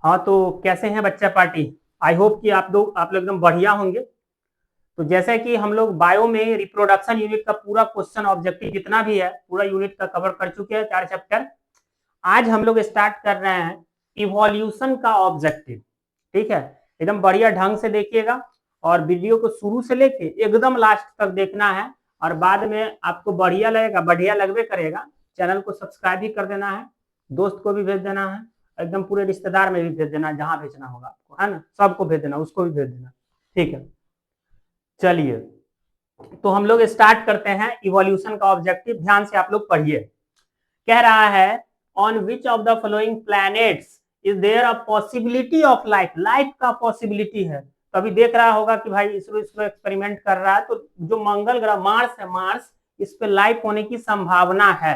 हाँ, तो कैसे हैं बच्चा पार्टी? आई होप कि आप लोग एकदम बढ़िया होंगे। तो जैसे कि हम लोग बायो में रिप्रोडक्शन यूनिट का पूरा क्वेश्चन ऑब्जेक्टिव जितना भी है पूरा यूनिट का कवर कर चुके हैं, 4 चैप्टर। आज हम लोग स्टार्ट कर रहे हैं इवोल्यूशन का ऑब्जेक्टिव। ठीक है, एकदम बढ़िया ढंग से देखिएगा और वीडियो को शुरू से लेके एकदम लास्ट तक देखना है। और बाद में आपको बढ़िया लगेगा, बढ़िया लगवे करेगा, चैनल को सब्सक्राइब भी कर देना है, दोस्त को भी भेज देना है, एकदम पूरे रिश्तेदार में भी भेज देना, जहां भेजना होगा आपको, है ना, सबको भेज देना, उसको भी भेज देना। ठीक है, चलिए तो हम लोग स्टार्ट करते हैं इवोल्यूशन का ऑब्जेक्टिव। ध्यान से आप लोग पढ़िए। कह रहा है on which of the following planets is there a possibility of life. Life का पॉसिबिलिटी है। तो अभी देख रहा होगा कि भाई इसरो इसरो एक्सपेरिमेंट कर रहा है, तो जो मंगल ग्रह मार्स है, मार्स, इस पे लाइफ होने की संभावना है।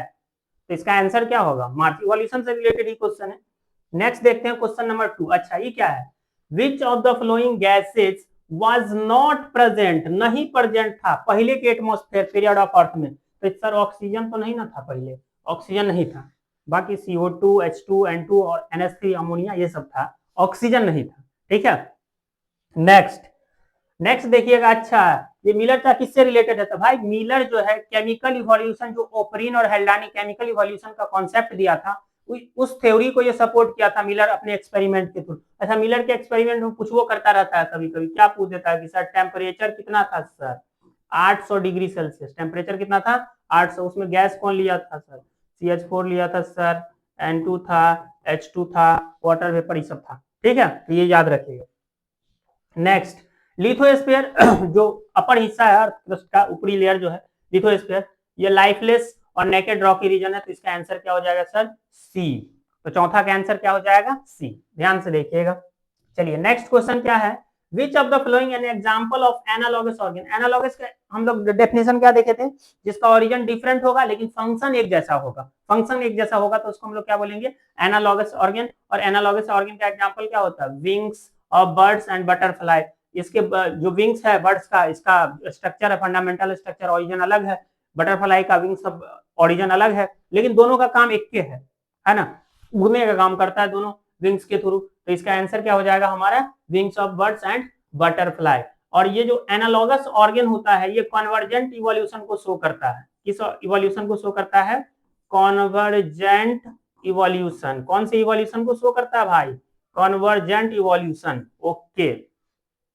तो इसका आंसर क्या होगा? मार्स। इवोल्यूशन से रिलेटेड ही क्वेश्चन है। नेक्स्ट देखते हैं क्वेश्चन नंबर 2। अच्छा, ये क्या है? विच of the flowing gases was not present, नहीं प्रेजेंट था पहले के एटमॉस्फेयर पीरियड ऑफ अर्थ में। तो सर ऑक्सीजन तो नहीं ना था पहले, ऑक्सीजन नहीं था। बाकी CO2, H2, N2 और NH3 अमोनिया ये सब था, ऑक्सीजन नहीं था। ठीक है, नेक्स्ट नेक्स्ट देखिएगा। अच्छा, ये मिलर का किससे रिलेटेड है? तो भाई मिलर जो है केमिकल इवोल्यूशन, जो ओपरिन और हेल्डानी केमिकल इवोल्यूशन का कॉन्सेप्ट दिया था, उस थ्योरी को ये सपोर्ट किया था मिलर अपने एक्सपेरिमेंट के थ्रू। अच्छा, मिलर के एक्सपेरिमेंट में कुछ वो करता रहता है, कभी कभी क्या पूछ देता है कि सर टेम्परेचर कितना था? सर 800 डिग्री सेल्सियस टेम्परेचर कितना था? 800। उसमें गैस कौन लिया था? सर CH4 लिया था सर, N2 था, H2 था, वाटर वेपर, ये सब था। ठीक है, तो ये याद रखिएगा। नेक्स्ट, लिथोस्फीयर जो अपर हिस्सा है अर्थ का, ऊपरी लेयर जो है लिथोस्फीयर, ये लाइफलेस और नेकेड रॉकी रीजन है। तो इसका आंसर क्या हो जाएगा सर? सी। तो चौथा का आंसर क्या हो जाएगा? सी। ध्यान से देखिएगा। चलिए नेक्स्ट क्वेश्चन क्या है? विच of the flowing an example of analogous organ. Analogous का हम लोग डेफिनेशन क्या देखे थे? जिसका ओरिजिन डिफरेंट होगा लेकिन फंक्शन एक जैसा होगा। फंक्शन एक जैसा होगा तो उसको हम लोग क्या बोलेंगे? Analogous organ. और एनालॉगस ऑर्गन का एग्जांपल क्या होता है? Wings of birds and butterfly. इसके जो विंग्स है बर्ड्स का, इसका स्ट्रक्चर है, फंडामेंटल स्ट्रक्चर ओरिजिन अलग है। बटरफ्लाई का विंग्स ओरिजिन अलग है, लेकिन दोनों का काम एक के है ना, उड़ने का काम करता है दोनों विंग्स के थ्रू। तो इसका आंसर क्या हो जाएगा हमारा? Wings of birds and butterfly. और ये जो एनालॉगस ऑर्गन होता है, ये कन्वर्जेंट इवोल्यूशन को शो करता है। किस इवोल्यूशन को शो करता है? Convergent evolution. कौन सी इवोल्यूशन को शो करता है भाई? Convergent evolution. Okay,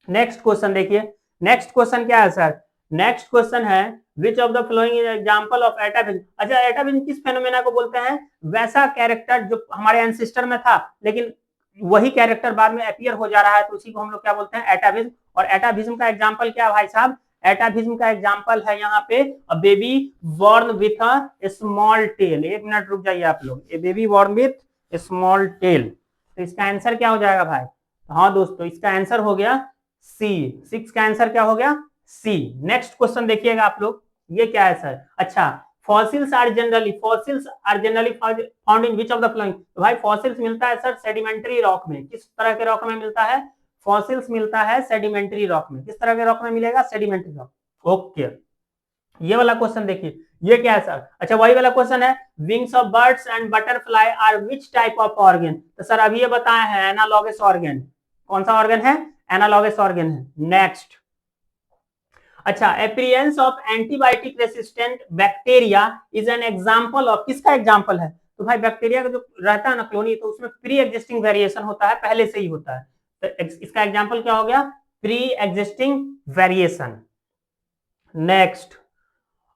next question देखिए। नेक्स्ट क्वेश्चन क्या है सर? नेक्स्ट क्वेश्चन है विच of the following is example of एटाविज्म। अच्छा, एटाविज्म किस फेनोमेना को बोलते हैं? वैसा कैरेक्टर जो हमारे एंसिस्टर में था लेकिन वही कैरेक्टर बाद में अपीयर हो जा रहा है, तो उसी को हम लोग क्या बोलते हैं? एटाविज्म। और एटाविज्म का एग्जांपल क्या है भाई साहब? एटाविज्म का एग्जांपल है यहाँ पे baby born with a small tail. एक मिनट रुक जाइए आप लोग। A baby born with small tail. तो इसका आंसर क्या हो जाएगा भाई? हाँ दोस्तों, इसका आंसर हो गया सी। 6 का आंसर क्या हो गया? सी। नेक्स्ट क्वेश्चन देखिएगा आप लोग। ये क्या है सर? अच्छा, fossils are generally found in which of the following. तो भाई फॉसिल्स मिलता है सर सेडिमेंट्री रॉक में। किस तरह के रॉक में मिलता है? फॉसिल्स मिलता है सेडिमेंट्री रॉक में। किस तरह के रॉक में मिलेगा? Sedimentary rock. ओके, ये वाला क्वेश्चन देखिए। ये क्या है सर? अच्छा, वही वाला क्वेश्चन है, wings of birds and butterfly are which type of organ. तो सर अभी ये बताया है एनालॉगस ऑर्गन। कौन सा ऑर्गन है? एनालॉगस ऑर्गन है। नेक्स्ट, अच्छा, appearance of antibiotic resistant bacteria is an example of. किसका एग्जांपल है? तो भाई बैक्टीरिया का जो रहता है ना कॉलोनी, तो उसमें प्री एग्जिस्टिंग वेरिएशन होता है, पहले से ही होता है। तो इसका एग्जांपल क्या हो गया? Pre existing variation. नेक्स्ट,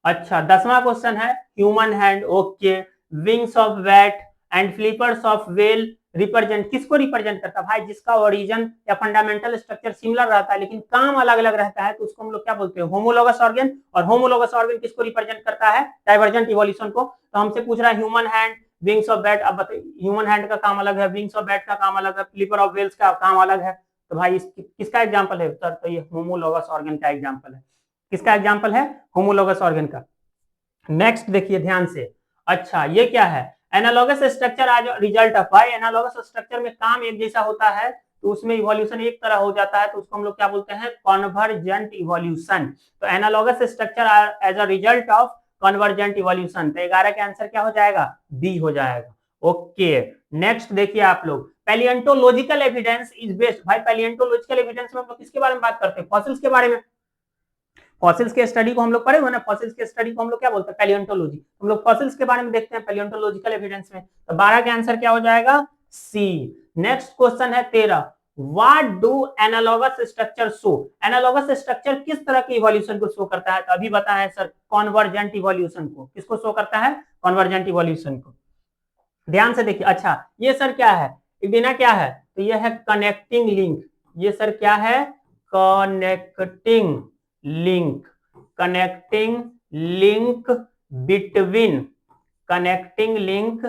अच्छा 10वां क्वेश्चन है human hand. Okay, wings of bat and flippers of well represent. किसको रिप्रेजेंट करता है भाई? जिसका ओरिजिन या फंडामेंटल स्ट्रक्चर सिमिलर रहता है लेकिन काम अलग अलग रहता है, तो उसको हम लोग क्या बोलते हैं? Homologous organ. और होमोलोगस ऑर्गन किसको रिप्रेजेंट करता है? डाइवर्जेंट इवोल्यूशन को। तो हमसे पूछ रहा है human hand, wings of bat. अब बताइए, ह्यूमन हैंड का काम अलग है, विंग्स ऑफ बैट का काम अलग है, फ्लिपर ऑफ वेल्स का काम अलग है। तो भाई किसका एग्जाम्पल है सर? तो ये होमोलोगस ऑर्गन का एग्जाम्पल है। किसका एग्जाम्पल है? होमोलोगस ऑर्गन का। नेक्स्ट देखिए ध्यान से। अच्छा, ये क्या है? एनालॉगस स्ट्रक्चर आज रिजल्ट ऑफ। भाई एनालॉगस स्ट्रक्चर में काम एक जैसा होता है तो उसमें इवोल्यूशन एक तरह हो जाता है, तो उसको हम लोग क्या बोलते हैं? Convergent evolution. तो analogous structure as a result of convergent evolution. तो 11 का आंसर क्या हो जाएगा? बी हो जाएगा। ओके, नेक्स्ट देखिए आप लोग। Palaeontological evidence is based. भाई पैलियोंटोलॉजिकल एविडेंस में हम लोग किसके बारे में बात करते हैं? फॉसिल्स के बारे में। फॉसिल्स के स्टडी को हम लोग पढ़े हुए ना, फॉसिल्स के स्टडी को हम लोग क्या बोलते हैं? पैलियोंटोलॉजी। हम लोग फॉसिल्स के बारे में देखते हैं पैलियोंटोलॉजिकल एविडेंस में। तो 12 का आंसर क्या हो जाएगा? सी। नेक्स्ट क्वेश्चन है 13। What do analogous structure show? Analogous structure किस तरह के इवोल्यूशन को शो करता है? तो अभी बताया सर, कॉन्वर्जेंट इवोल्यूशन को। किसको शो करता है? कॉन्वर्जेंट इवोल्यूशन को। ध्यान से देखिए। अच्छा ये सर क्या है? बिना क्या है? तो ये है कनेक्टिंग लिंक। ये सर क्या है? Connecting link. Connecting link between, connecting link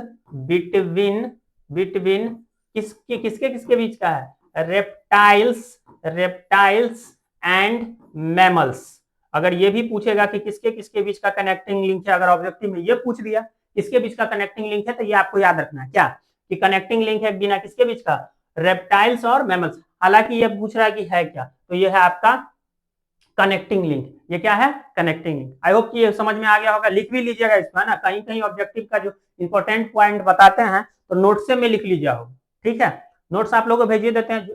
between, between किसके किसके किसके बीच का है? Reptiles, reptiles and mammals. अगर ये भी पूछेगा कि किसके किसके बीच का कनेक्टिंग लिंक है, अगर ऑब्जेक्टिव में ये पूछ दिया किसके बीच का कनेक्टिंग लिंक है, तो ये आपको याद रखना है क्या, कि कनेक्टिंग लिंक है बिना किसके बीच का? रेप्टाइल्स और मैमल्स। हालांकि ये पूछ रहा है कि है क्या, तो ये है आपका कनेक्टिंग लिंक। ये क्या है? Connecting link. आई होप कि ये समझ में आ गया होगा। लिख भी लीजिएगा इसको, है ना, कहीं कहीं ऑब्जेक्टिव का जो इंपॉर्टेंट पॉइंट बताते हैं तो नोट से में लिख लीजिए हो। ठीक है, नोट्स आप लोगों को भेजिए देते हैं।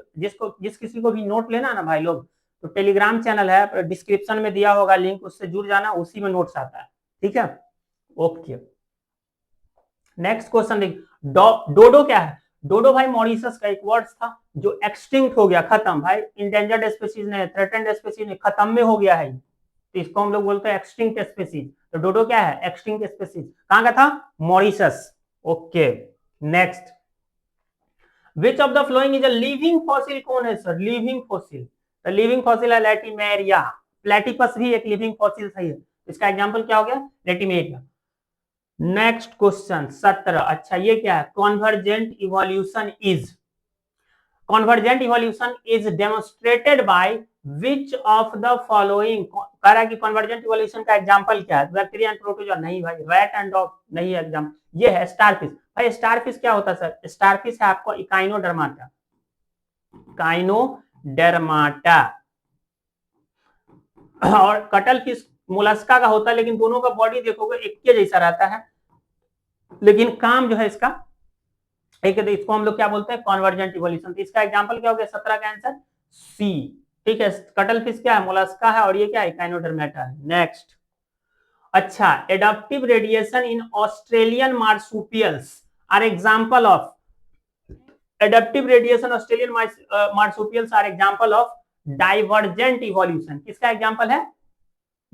जिस किसी को भी नोट लेना ना भाई लोग, तो टेलीग्राम चैनल है, डिस्क्रिप्शन में दिया होगा लिंक, उससे जुड़ जाना, उसी में नोट्स आता है। ठीक है, ओके। नेक्स्ट क्वेश्चन देख, डोडो क्या है? डोडो भाई मॉरिशस का एक वर्ड था जो एक्सटिंक्ट हो गया, खत्म। भाई इंडेंजर्ड स्पीसीज ने, थ्रेटेंड स्पीसीज ने, खत्म में हो गया है, तो इसको हम लोग बोलते हैं एक्सटिंक्ट स्पीसीज। तो डोडो क्या है? Extinct species. कहां का था? Mauritius. Okay. Next, which of the following is a living fossil? कौन है sir living fossil? The living fossil है लेटिमेरिया। प्लेटिपस भी एक लिविंग फॉसिल सही है। इसका एग्जांपल क्या हो गया? लेटिमेरिया। Next question 17। अच्छा ये क्या है? Convergent evolution is, convergent evolution is demonstrated by which of the following. कह रहा है कि कॉन्वर्जेंट इवोल्यूशन का एग्जांपल क्या है? बैक्टीरिया एंड प्रोटोजोआ नहीं भाई, रैट एंड डॉग नहीं है एग्जांपल। ये है स्टारफिश। भाई स्टारफिश क्या होता है सर? स्टारफिश है आपको इकाइनोडर्माटा, काइनोडर्माटा। और कटल फिश मोलस्का का होता है, लेकिन दोनों का बॉडी देखोगे एक के जैसा रहता है, लेकिन काम जो है इसका एक, इसको हम लोग क्या बोलते हैं? Convergent evolution. तो इसका एग्जांपल क्या हो गया? 17 का आंसर सी। ठीक है, कटल फिश क्या है? मोलस्का है, और ये क्या है? इकाइनोडर्मेटा है। नेक्स्ट, अच्छा adaptive radiation in Australian marsupials are example of, adaptive radiation Australian marsupials are example of divergent evolution. किसका एग्जांपल है?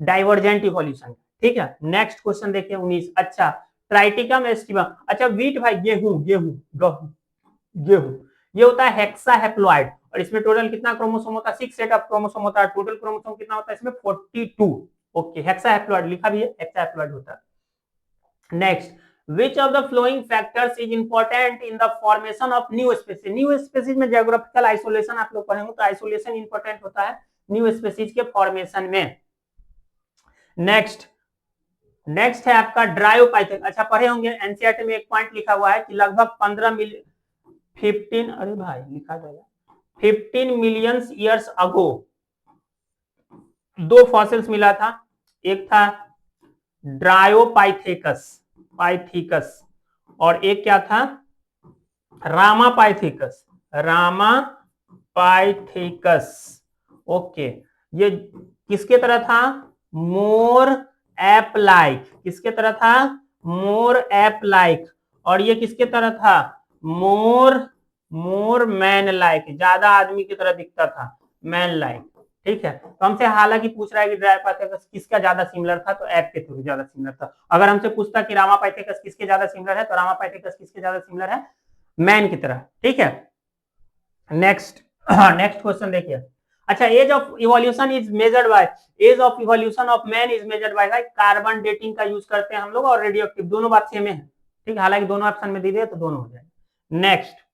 Divergent evolution. ठीक है, नेक्स्ट क्वेश्चन देखिए 19। अच्छा ट्राइटिकम एस्टिवम। अच्छा वीट भाई, गेहूं, गेहूं, गेहूं, ये होता है हेक्साहेप्लॉइड, और इसमें टोटल कितना क्रोमोसोम होता है? 6 सेट ऑफ क्रोमोसोम होता है। टोटल क्रोमोसोम कितना होता है इसमें? 42। ओके, हेक्साहेप्लॉइड लिखा भी है, हेक्साहेप्लॉइड होता है। Next, which of the flowing factors is important in the formation of new species? New species में जियोग्राफिकल आइसोलेशन आप लोग पढ़ेंगे, तो आइसोलेशन इंपॉर्टेंट होता है न्यू स्पीसीज के फॉर्मेशन में। नेक्स्ट, नेक्स्ट है आपका ड्रायोपाइथेक। अच्छा पढ़े होंगे, एनसीईआरटी में एक पॉइंट लिखा हुआ है कि लगभग 15 अरे भाई लिखा जाएगा 15 मिलियन ईयर्स अगो दो फॉसिल्स मिला था। एक था ड्रायोपाइथेकस, पाइथिकस, और एक क्या था? रामापाइथिकस, रामापाइथिकस। ओके, ये किसके तरह था? मोर एप लाइक। किसके तरह था? मोर एप लाइक। और ये किसके तरह था? मोर मैन लाइक, ज्यादा आदमी की तरह दिखता था, मैन लाइक। ठीक है, तो हमसे हालांकि पूछ रहा है कि ड्रायोपाइथेकस किसका ज्यादा सिमिलर था, तो एप के थ्रू ज्यादा सिमिलर था। अगर हमसे पूछता कि रामापाइथेकस किसके ज्यादा सिमिलर है, तो रामापाइथेकस किसके ज्यादा सिमिलर है? मैन की तरह। ठीक है, नेक्स्ट, नेक्स्ट क्वेश्चन देखिए। अच्छा, age of evolution is measured by, age of evolution of man is measured by, carbon dating का यूज करते हैं हम लोग, और रेडियो एक्टिव, दोनों बात सेम है। ठीक है, हालांकि दोनों ऑप्शन में दी गई तो दोनों हो जाए। नेक्स्ट,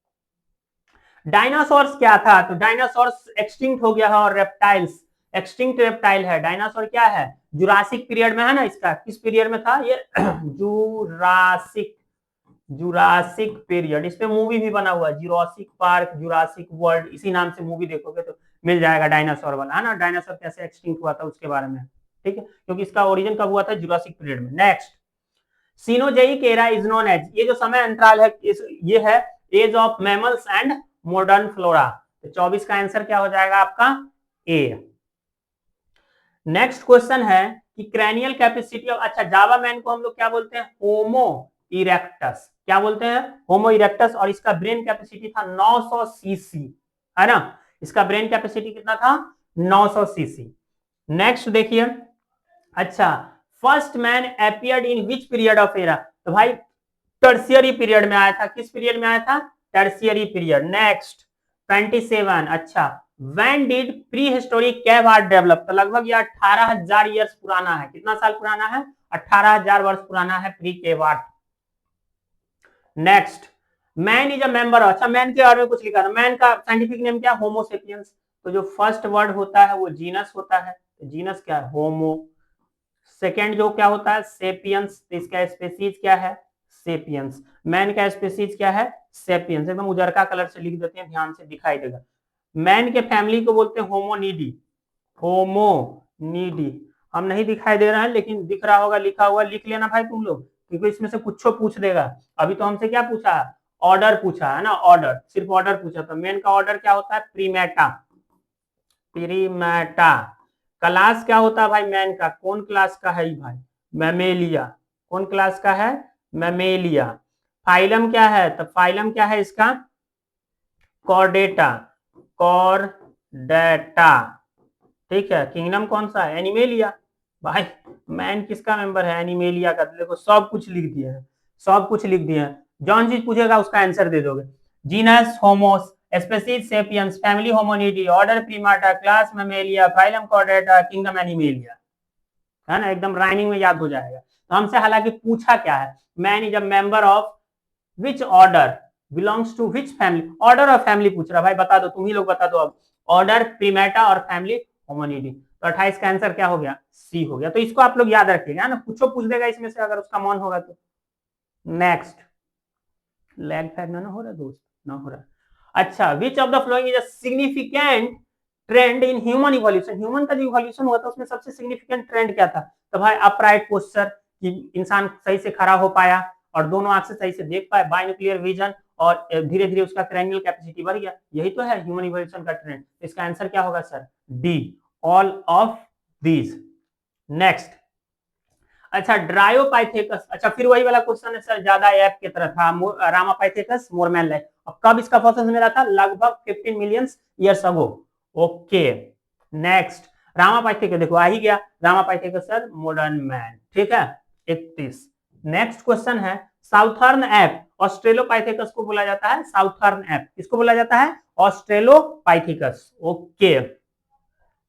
डायनासोर्स क्या था? तो डायनासोर्स एक्सटिंक्ट हो गया है, और रेप्टाइल्स एक्सटिंक्ट रेप्टाइल है। डायनासोर क्या है? जुरासिक पीरियड में है ना, इसका किस पीरियड में था ये? Jurassic, Jurassic period. इस पे मूवी भी बना हुआ है, जुरासिक पार्क, जुरासिक वर्ल्ड, इसी नाम से मूवी देखोगे तो मिल जाएगा, डायनासोर वाला, है ना, डायनासोर कैसे एक्सटिंक्ट हुआ था उसके बारे में। ठीक है, क्योंकि इसका ओरिजिन कब हुआ था? जुरासिक पीरियड में। Next, Cenozoic era is known as, ये जो समय अंतराल है ये है, age of mammals and modern flora. तो 24 का आंसर क्या हो जाएगा आपका ए। नेक्स्ट क्वेश्चन है कि क्रैनियल कैपेसिटी ऑफ, अच्छा जावा मैन को हम लोग क्या बोलते हैं, होमो इरेक्टस, क्या बोलते हैं, होमो इरेक्टस, और इसका ब्रेन कैपेसिटी था 900 सीसी, है ना, इसका ब्रेन कैपेसिटी कितना था 900 सीसी। नेक्स्ट देखिए, अच्छा first man appeared in which period of era, तो भाई टर्शियरी पीरियड में आया था, किस पीरियड में आया था, टर्शियरी पीरियड। नेक्स्ट 27, अच्छा when did pre historic cave art develop, तो लगभग ये 18,000 ईयर्स पुराना है, कितना साल पुराना है, 18,000 वर्ष पुराना है pre cave art. Next man is a member, अच्छा मैन के बारे में कुछ लिखा था, मैन का साइंटिफिक नेम क्या, होमो सेपियंस, तो जो फर्स्ट वर्ड होता है वो जीनस होता है, तो जीनस क्या है, होमो। सेकेंड जो क्या होता है, सेपियंस, तो इसका स्पेसीज क्या है, सेपियंस। मैन का स्पेसीज क्या है, सेपियंस, एकदम उजरका कलर से लिख देते हैं, ध्यान से दिखाई देगा। मैन के फैमिली को बोलते हैं होमोनिडी, होमोनिडी, हम नहीं दिखाई दे रहा है लेकिन दिख रहा होगा लिखा हुआ, लिख लेना भाई तुम लोग, क्योंकि इसमें से कुछ पूछ देगा। अभी तो हमसे क्या पूछा, ऑर्डर पूछा है ना, ऑर्डर, सिर्फ ऑर्डर पूछा, तो मैन का ऑर्डर क्या होता है, प्रीमेटा, प्रीमेटा। क्लास क्या होता है भाई मैन का, कौन क्लास का है भाई, मैमेलिया, कौन क्लास का है, मैमेलिया। फाइलम क्या है, तो फाइलम क्या है इसका, कॉर्डेटा, कॉर्डेटा, ठीक है। किंगडम कौन सा है, एनिमेलिया, भाई मैन किसका मेंबर है, एनिमेलिया का, देखो सब कुछ लिख दिया है, सब कुछ लिख दिया है, जौन चीज पूछेगा उसका आंसर दे दोगे। Genus homos, species sapiens, family hominidae, order primata, class mammalia, phylum chordata, kingdom animalia, है ना, एकदम राइमिंग में याद हो जाएगा। तो हमसे हालांकि पूछा क्या है, man is a member of which order, belongs to which family, order और फैमिली पूछ रहा, भाई बता दो, तुम ही लोग बता दो अब, ऑर्डर प्रीमेटा और फैमिली होमोनिडी। तो 28 का आंसर क्या हो गया, सी हो गया। तो इसको आप लोग याद रखिएगा ना, कुछ पूछ देगा इसमें से अगर उसका मन होगा तो। नेक्स्ट, लैग फैग ना हो रहा दोस्त, ना हो रहा, अच्छा विच of the following is a significant trend in human evolution, human का जो इवोल्यूशन हुआ था उसमें सबसे सिग्निफिकेंट ट्रेंड क्या था, तो भाई अपराइट पोस्चर, कि इंसान सही से खड़ा हो पाया और दोनों आंख से सही से देख पाए, बाइनोक्लियर विजन, और धीरे धीरे उसका क्रैनियल कैपेसिटी बढ़ गया, यही तो है ह्यूमन इवोल्यूशन का ट्रेंड। इसका आंसर क्या होगा sir, D, all of these. Next, अच्छा ड्रायोपाइथेकस, अच्छा फिर वही वाला क्वेश्चन है सर, ज्यादा ऐप की तरह था, रामापाइथेकस मोरमैन लाइक, और कब इसका प्रोसेस मिला था, लगभग 15 million years ago. Okay, next Ramapithecus, देखो आ ही गया, रामापाइथेकस सर मॉडर्न मैन, ठीक है 31। नेक्स्ट क्वेश्चन है, साउथर्न ऐप ऑस्ट्रेलोपाइथेकस को बोला जाता है, साउथर्न ऐप किसको बोला जाता है, Australopithecus. Okay,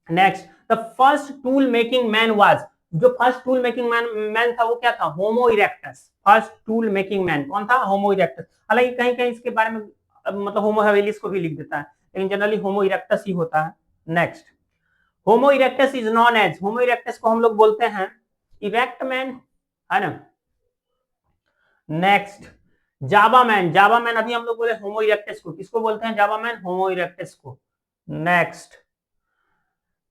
next, the first tool making man was, जो फर्स्ट टूल मेकिंग मैन था वो क्या था, Homo erectus, first tool making man कौन था, होमो इरेक्टस। हालांकि कहीं कहीं इसके बारे में मतलब होमो हेबिलिस को भी लिख देता है, लेकिन जनरली होमो इरेक्टस ही होता है। Next, Homo erectus is known as, Homo erectus को हम लोग बोलते हैं इरेक्ट मैन, है ना। Next, Java man, Java man अभी हम लोग बोले होमो इरेक्टस को, किसको बोलते हैं, जावा मैन, होमो इरेक्टस को। नेक्स्ट,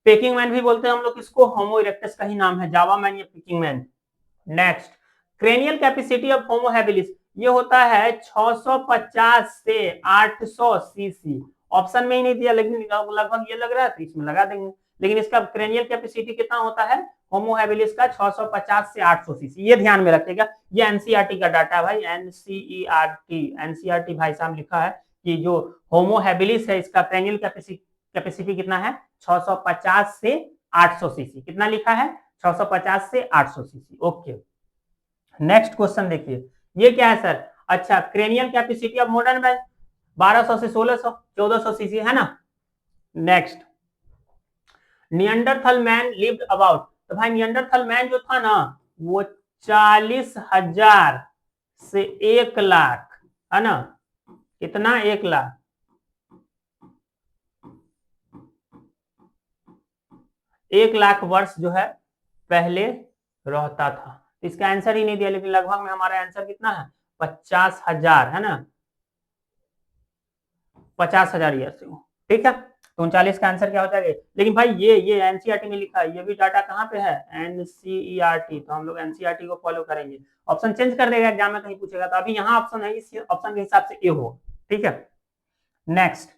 पेकिंग मैन भी बोलते हैं हम लोग किसको, होमो इरेक्टस का ही नाम है जावा मैन या packing man. Next, cranial capacity of Homo habilis, ये होता है 650 से 800 सीसी, ऑप्शन में ही नहीं दिया लेकिन लगभग ये लग रहा है तो इसमें लगा देंगे, लेकिन इसका क्रेनियल कैपेसिटी कितना होता है होमो हैबिलिस का, 650 से 800 सीसी, ये ध्यान में रखिएगा, ये एनसीईआरटी का डाटा है भाई, एनसीईआरटी, एनसीईआरटी भाई साहब लिखा है कि जो होमो हैबिलिस है इसका क्रेनियल कैपेसिटी कितना है, 650 से 800 सीसी, कितना लिखा है 650 से 800 सीसी। ओके, नेक्स्ट क्वेश्चन देखिए, ये क्या है सर, अच्छा cranial capacity of modern man 1200 से 1600 1400 सीसी, है ना। Next, Neanderthal man lived about, तो भाई नियंडरथल मैन जो था ना वो 40,000 से 1 लाख, है ना, कितना 1 लाख, 1 लाख वर्ष जो है पहले रहता था। इसका आंसर ही नहीं दिया, लेकिन लगभग में हमारा आंसर कितना है 50,000, है ना, 50,000 ईयर से, ठीक है। तो 39 का आंसर क्या हो जाएगा, लेकिन भाई ये एनसीईआरटी में लिखा है, ये भी डाटा कहाँ पे है, एनसीईआरटी, तो हम लोग एनसीईआरटी को फॉलो करेंगे। ऑप्शन चेंज कर देगा एग्जाम में कहीं पूछेगा, तो अभी यहाँ ऑप्शन है, इस ऑप्शन के हिसाब से ए हो, ठीक है। नेक्स्ट,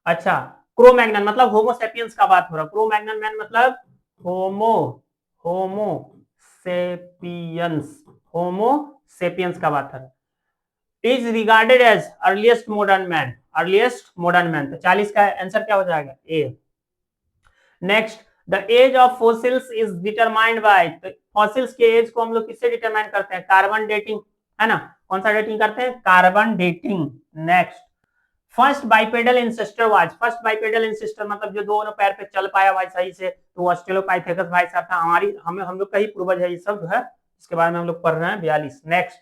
अच्छा, क्रोमैग्नन मतलब होमो सेपियंस का बात हो रहा है। क्रोमैग्नन मैन मतलब होमो सेपियंस, होमो सेपियंस का बात है। Is regarded as earliest modern man, earliest modern man. तो 40 का आंसर क्या हो जाएगा? A. Next, the age of fossils is determined by, fossils के एज को हम लोग किससे डिटरमाइन करते हैं? कार्बन डेटिंग, है ना। कौन सा डेटिंग करते हैं? Carbon dating. Next, first bipedal ancestor was, first bipedal ancestor मतलब जो दोनों पैर पे चल पाया भाई सही से, तो ऑस्ट्रेलोपाइथेकस भाई साहब था। हमारी हम लोग का ही पूर्वज है ये सब जो है, इसके बारे में हम लोग पढ़ रहे हैं। 42। Next,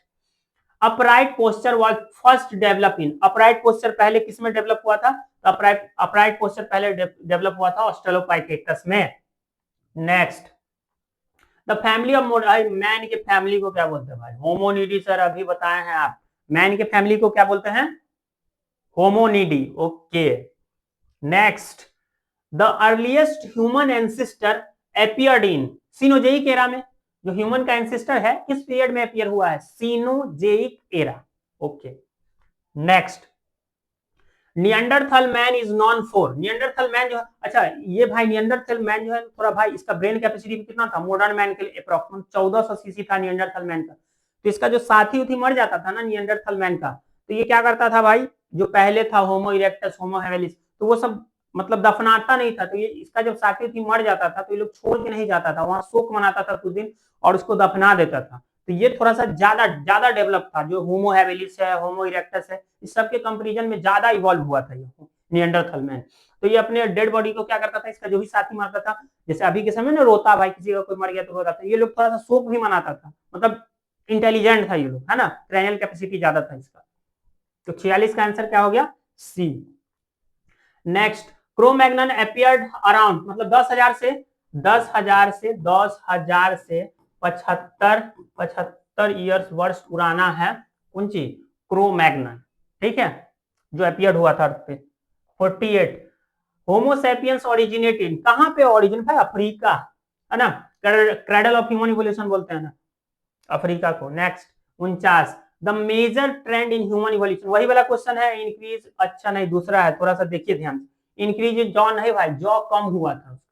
upright posture was first develop in, upright posture पहले किस में डेवलप हुआ था? तो अपराइट पोस्चर पहले डेवलप हुआ था ऑस्ट्रेलोपाइथेकस में। Next, the family of man के फैमिली को क्या बोलते हैं भाई? होमोनिडी। सर अभी बताए हैं आप, मैन के फैमिली को क्या बोलते हैं? Hominidae. Okay. Next, the earliest human ancestor appeared in Cenozoic era में, जो ह्यूमन का एंसेस्टर है किस पीरियड में अपीयर हुआ है? Cenozoic era. Okay. Next, Neanderthal man is known for, Neanderthal man जो है, अच्छा ये भाई नियंडरथल मैन जो है थोड़ा भाई इसका ब्रेन कैपेसिटी कितना था मॉडर्न मैन के लिए? अप्रॉक्सिमेट 1400 सीसी था नियंडरथल मैन का। तो इसका जो साथी उथी मर जाता था ना नियंडरथल मैन का, तो ये क्या करता था भाई, जो पहले था होमो इरेक्टस होमो हैवेलिस, तो वो सब मतलब दफनाता नहीं था। तो ये इसका जब साथी उथी मर जाता था तो ये लोग छोड़ के नहीं जाता था, वहां शोक मनाता था कुछ दिन और उसको दफना देता था। तो ये थोड़ा सा ज्यादा डेवलप था, जो होमो हैवेलिस है होमो इरेक्टस है इस सब के कंपैरिजन में ज्यादा इवॉल्व हुआ था ये नियंडरथल मैन। तो ये अपने डेड बॉडी को क्या करता था, इसका जो भी साथी मरता था, जैसे अभी के समय में रोता भाई किसी का कोई मर गया तो रोता था, ये लोग थोड़ा सा शोक भी मनाता था, मतलब इंटेलिजेंट था ये लोग, है ना, क्रैनियल कैपेसिटी ज्यादा था इसका। तो 46 का आंसर क्या हो गया? सी। नेक्स्ट, क्रोमैग्नन अपीयर्ड अराउंड मतलब 10,000 से 75 ईयर्स वर्ष पुराना है कौन चीज? क्रोमैग्नन, ठीक है, जो अपीयर्ड हुआ था अर्थ पे। 48, होमोसेपियंस ओरिजिनेटेड कहां पे? ओरिजिन भाई अफ्रीका, है ना, क्रेडल ऑफ ह्यूमन इवोल्यूशन बोलते हैं ना अफ्रीका को। Next, 49, the major trend in human evolution, वही वाला क्वेश्चन है, इंक्रीज, अच्छा नहीं दूसरा है, थोड़ा सा देखिए ध्यान से। इंक्रीज इन जॉ नहीं भाई, जॉ कम हुआ था उसका।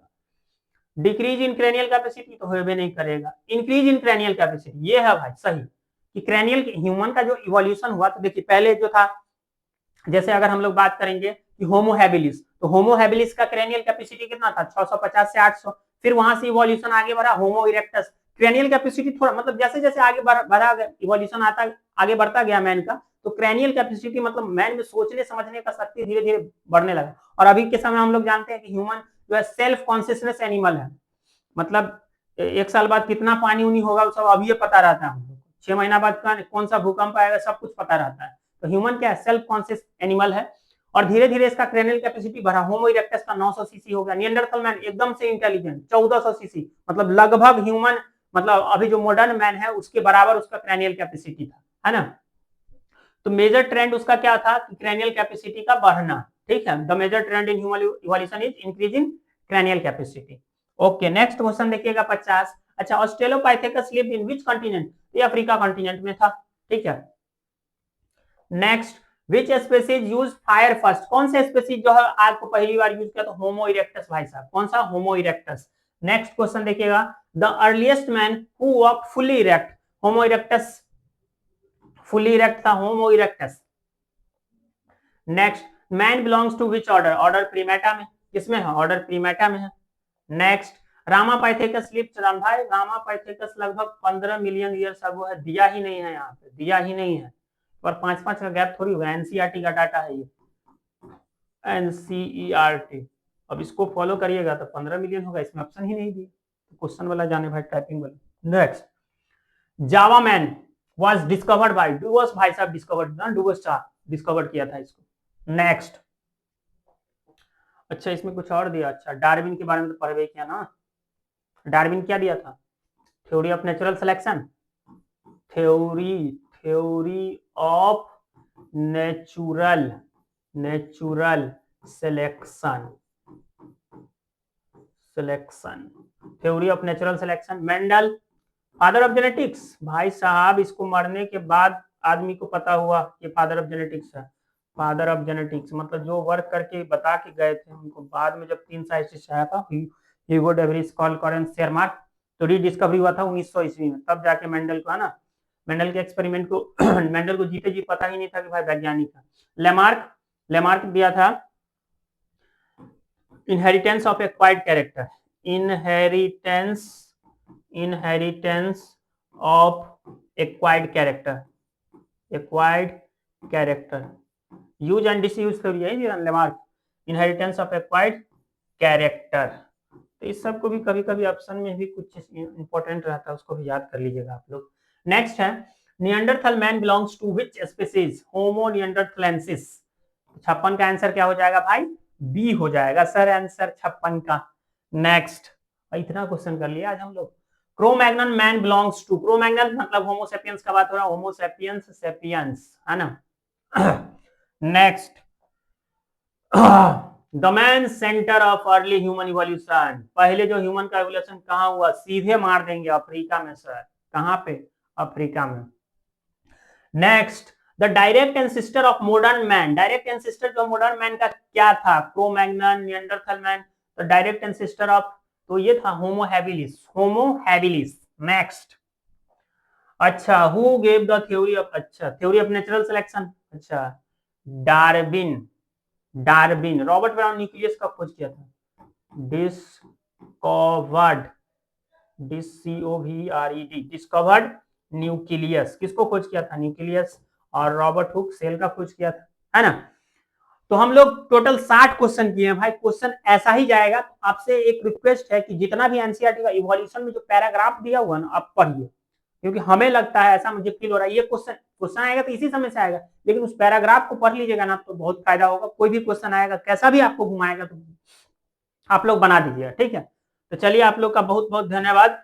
डिक्रीज इन क्रेनियल कैपेसिटी तो होबे नहीं करेगा। इंक्रीज इन क्रेनियल कैपेसिटी ये है भाई सही, कि क्रेनियल ह्यूमन का जो इवोल्यूशन हुआ, तो देखिए पहले जो था, जैसे अगर हम लोग बात करेंगे कि होमो हैबिलिस, तो होमो हैबिलिस का क्रेनियल कैपेसिटी कितना था? 650 से 800। फिर वहां से इवोल्यूशन आगे बढ़ा होमो इरेक्टस, क्रेनियल कैपेसिटी थोड़ा मतलब जैसे जैसे आगे बढ़ा इवोल्यूशन आता आगे बढ़ता गया मैन का, तो क्रेनियल कैपेसिटी मतलब मैन में सोचने समझने का शक्ति धीरे धीरे बढ़ने लगा। और अभी के समय हम लोग जानते हैं कि ह्यूमन जो है सेल्फ कॉन्शियसनेस एनिमल है, मतलब 1 साल बाद कितना पानी उनी होगा सब अभी पता रहता है हम लोग, 6 महीना बाद कौन सा भूकंप आएगा सब कुछ पता रहता है। तो ह्यूमन क्या है? सेल्फ कॉन्शियस एनिमल है। और धीरे धीरे इसका क्रेनियल कैपेसिटी बढ़ा, होमो इरेक्टस का 900 सीसी हो गया, नियंडरथल मैन एकदम से इंटेलिजेंट 1400 सीसी, मतलब लगभग ह्यूमन, मतलब अभी जो मॉडर्न मैन है उसके बराबर उसका क्रेनियल कैपेसिटी था, है ना। तो मेजर ट्रेंड उसका क्या था? क्रेनियल कैपेसिटी का बढ़ना, ठीक है। The major trend in human evolution is increase in cranial capacity. Okay, next question देखिएगा 50, अच्छा, Australopithecus lived in which continent? ये अफ्रीका कॉन्टिनेंट में था, ठीक है। Next, which species use fire first, कौन सा स्पीसीज जो है आग को पहली बार यूज किया? तो होमो इरेक्टस भाई साहब, कौन सा? Homo erectus. नेक्स्ट क्वेश्चन देखिएगा, the earliest man who walked fully erect, Homo erectus fully erect था, Homo erectus. Next, man belongs to which order? Order primata में, किसमें है? ऑर्डर प्रीमेटा में है। नेक्स्ट, रामापाइथेकस लिव्ड, भाई रामापाइथेकस लगभग 15 मिलियन ईयर्स अगो है, दिया ही नहीं है यहाँ पे, दिया ही नहीं है, पर 5-5 का गैप थोड़ी होगा, एनसीईआरटी का डाटा है ये, एनसीईआरटी। अब इसको फॉलो करिएगा तो 15 मिलियन होगा, इसमें ऑप्शन ही नहीं दिए, तो क्वेश्चन वाला जाने भाई टाइपिंग वाला। Next, Java man was discovered by Dubois, भाई साहब डिस्कवर्ड ना, डुवस डिस्कवर्ड किया था इसको। नेक्स्ट, अच्छा इसमें कुछ और दिया, अच्छा डार्विन के बारे में तो पढ़वे किया ना, डार्विन क्या दिया था? Theory of natural selection, theory of natural selection, theory of natural selection. Mendel, father of genetics, भाई साहब इसको मरने के बाद आदमी को पता हुआ ये फादर ऑफ जेनेटिक्स है। फादर ऑफ जेनेटिक्स, मतलब जो वर्क करके बता के गए थे उनको बाद में जब 3 साइंटिस्ट आया था, ह्यूगो डेवरिस, कार्ल कॉरेंस, शेरमार्क, तो रीडिस्कवरी हुआ था 1900 ईस्वी में, तब जाके मेंडल को, है ना, मेंडल के एक्सपेरिमेंट को मेंडल को जीते जी पता ही नहीं था कि भाई वैज्ञानिक है। लेमार्क दिया था inheritance of acquired character, inheritance of acquired character, use and disuse theory है ये Lamarck, inheritance of acquired character. तो इस सब को भी कभी कभी ऑप्शन में भी कुछ इंपॉर्टेंट रहता है, उसको भी याद कर लीजिएगा आप लोग। नेक्स्ट है Neanderthal man belongs to which species, Homo neanderthalensis. 56 का आंसर क्या हो जाएगा भाई, बी हो जाएगा सर आंसर 56 का। नेक्स्ट, इतना क्वेश्चन कर लिया आज हम लोग। Cro-Magnon man belongs to, Cro-Magnon मतलब होमोसेपियंस का बात हो रहा है, होमोसेपियंस सेपियंस, है ना। Next, the man centre of early human evolution, पहले जो ह्यूमन का इवोल्यूशन कहाँ हुआ, सीधे मार देंगे अफ्रीका में सर, कहाँ पे, अफ्रीका में। Next, the direct ancestor of modern man, direct ancestor जो मॉडर्न मैन का क्या था, क्रोमैग्नन, नियंडरथल मैन, तो डायरेक्ट एंसेस्टर ऑफ, तो ये था होमो हैबिलिस। नेक्स्ट, अच्छा, who gave the theory of, अच्छा, थ्योरी ऑफ नेचुरल सिलेक्शन, अच्छा, डार्विन। रॉबर्ट ब्राउन न्यूक्लियस का खोज किया था, डिस्कवर्ड न्यूक्लियस, किसको खोज किया था, न्यूक्लियस। और रॉबर्ट हुक सेल का खोज किया था, है ना। तो हम लोग टोटल 60 क्वेश्चन किए हैं भाई, क्वेश्चन ऐसा ही जाएगा। आपसे एक रिक्वेस्ट है कि जितना भी एनसीईआरटी का इवोल्यूशन में जो पैराग्राफ दिया हुआ ना, आप पढ़िए, क्योंकि हमें लगता है, ऐसा मुझे फील हो रहा है, ये क्वेश्चन आएगा तो इसी समय से आएगा, लेकिन उस पैराग्राफ को पढ़ लीजिएगा ना तो बहुत फायदा होगा। कोई भी क्वेश्चन आएगा, कैसा भी आपको घुमाएगा, तो आप लोग बना दीजिएगा, ठीक है। तो चलिए, आप लोग का बहुत बहुत धन्यवाद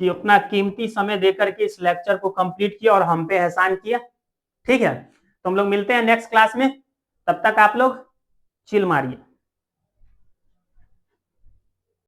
कि अपना कीमती समय देकर के इस लेक्चर को कंप्लीट किया और हम पे एहसान किया, ठीक है। तो हम लोग मिलते हैं नेक्स्ट क्लास में, तब तक आप लोग चिल मारिए।